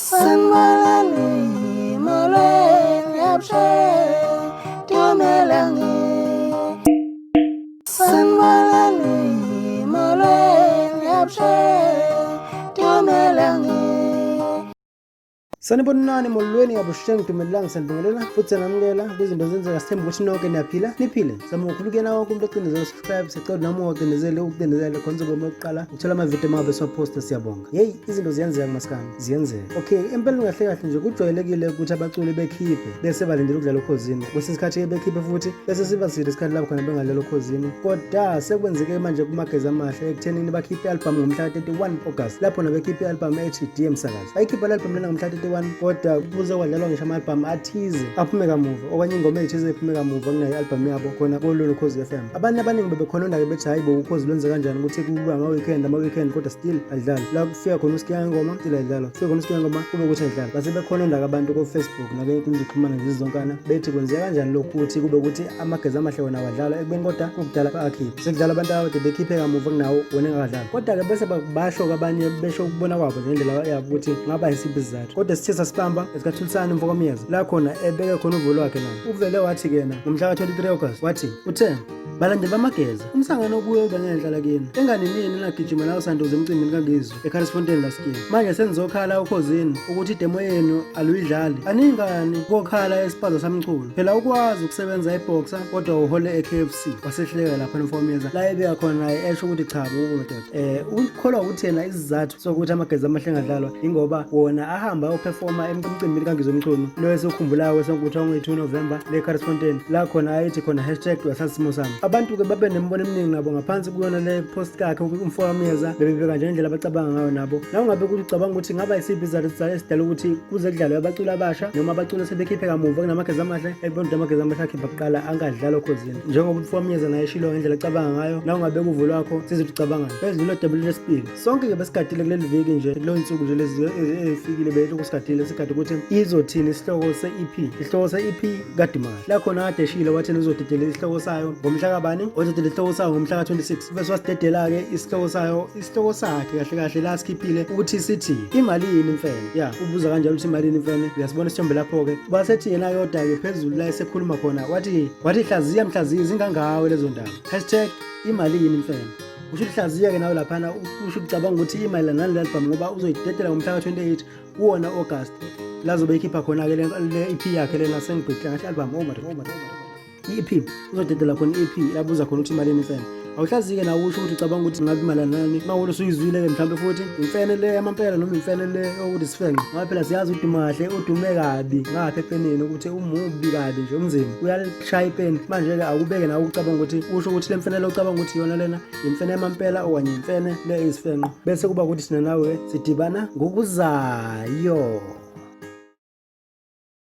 Sanmalali mole yapshe tumelangi Sanmalali mole yapshe tumelangi Sanibonani molweni abusheng tumelang sanibongelela futhi sanamukela kwizinto zenzeka sithemba ukuthi nonke niyaphila niphile sama ukhulukena wonke umuntu ocindezela subscribe secode noma ocindezele ukucindezela khonza bomo oqala uthola ama video mabe siwaposta siyabonga hey izinto ziyenzeka maskani ziyenzeka okay empeleni kahle kahle nje kujwayelekile ukuthi abaculi bekhiphe bese balindele ukudlala ukhosini kwesikhathi bekhiphe futhi bese siba side isikhathi lapho khona bengadlala ukhosini kodwa sekwenzeke manje kumageza amahle ekuthenini bakhiphe album ngomhla 31 August lapho nabekhiphe album ethi DM Sakazi bayikhipha album lena ngomhla 31 kodwa kuze kwadlalwa ngisho ama-album athize aphume kamuva okanye ingoma eyithize iphume kamuva kunayo i-album yabo khona kololo Ukhozi FM abanye abaningi bebekhononda-ke bethi hayi bo Ukhozi lwenze kanjani ukuthi kuba ama-weekend kodwa still adlala la kufika khona uSikiya Ngoma still adlala kufika khona uSikiya Ngoma kube ukuthi adlala base bekhononda-ke abantu ko-Facebook nakwenkundla zokuxhumana nje zonkana bethi kwenzeka kanjani lokhu ukuthi kube ukuthi amageza amahle wona wadlala ekubeni kodwa ukudala bakhiphe sekudlala abantu abade bekhiphe kamuva kunawo wona engakadlali kodwa-ke bese basho abanye besho ukubona kwabo ngendlela yabo ukuthi ngaba yisiphi isizathu kodwa sithe sasibamba esikathulisana Mfokomyeza la khona ebeke khona uvulo wakhe naye uvele wathi kena ngomhla ka-23 August wathi uthe balandeli bamageza umsangano obuye bengenhlala kini enganini nagijima la usanduze emcimbini kaNgizwe eCharlesfontein la Skiya manje senizokhala ukhosini ukuthi idemo yenu aluyidlali aningani kokhala esipaza samculo phela ukwazi ukusebenza eboxer kodwa uhole eKFC wasehleka lapha Mfokomyeza la ebeka khona naye esho ukuthi cha bo ukholwa ukuthi yena isizathu sokuthi amageza amahle engadlalwa ingoba wona ahamba uperforma emcimbini kaNgizwe Mchunu lo esikhumbulayo sokuthi ngo-2 November leCharlesfontein la khona ayithi khona #wasasimo sami abantu ke babe nembono eminingi nabo ngaphansi kuyona le post yakhe Mfokomyeza bebebeka nje indlela abacabanga ngayo nabo nawo ngabe ukuthi ucabanga ukuthi ngaba isiphi izathu esidala ukuthi kuze kudlalwe abaculi abasha noma abaculi sebekhiphe kamuva kunamageza amahle ebona amageza amahle akhipha kuqala angadlala ukhosini njengoba Mfokomyeza naye eshilo ngendlela acabanga ngayo nawo ngabe kuvulo wakho sizothi ucabanga bezilo WSP sonke ke besigadile kuleli viki nje kulo insuku nje lezi ezifikile bethu kusigadile sikade ukuthi izothini isihloko se-EP isihloko se-EP kaDimali la khona kade eshilo wathi uzodedela isihloko sayo ngomhla kabani uzodedela isihloko sayo ngomhla ka-26 bese wasidedela-ke isihloko sakhe kahle kahle la sikhiphile ukuthi sithi imali yini imfene ya ubuza kanjalo ukuthi imali yini imfene uyasibona isithombe lapho-ke basethi yena kodwa-ke phezulu la esekhuluma khona wathi hlaziya zingangawe lezo ndaba #imali yini imfene usho uhlaziya-ke nawe laphana usho ucabanga ukuthi imali naleli album ngoba uzoyidedela ngomhla ka-28 kuwona August la zobe ikhipha khona-ke le EP yakhe lena sengibhekile ngathi album i-EP uzodedela khona i-EP yabuza khona ukuthi imali imfene awuhlazi-ke nawe usho ukuthi ucabanga ukuthi ngabe imali nani mawule usuyizwile-ke mhlawumbe futhi imfene le yamampela noma imfene le okuthi sifenqe ngoba phela siyazi udumahle udume kabi ngapha epenini ukuthi umubi kabi nje umzimba uyalishaya ipeni manje-ke akubeke nawe ucabanga ukuthi usho ukuthi le mfene le ucabanga ukuthi yona lena imfene yamampela okanye imfene le eyisifenqe bese kuba ukuthi sina nawe sidibana ngokuzayo.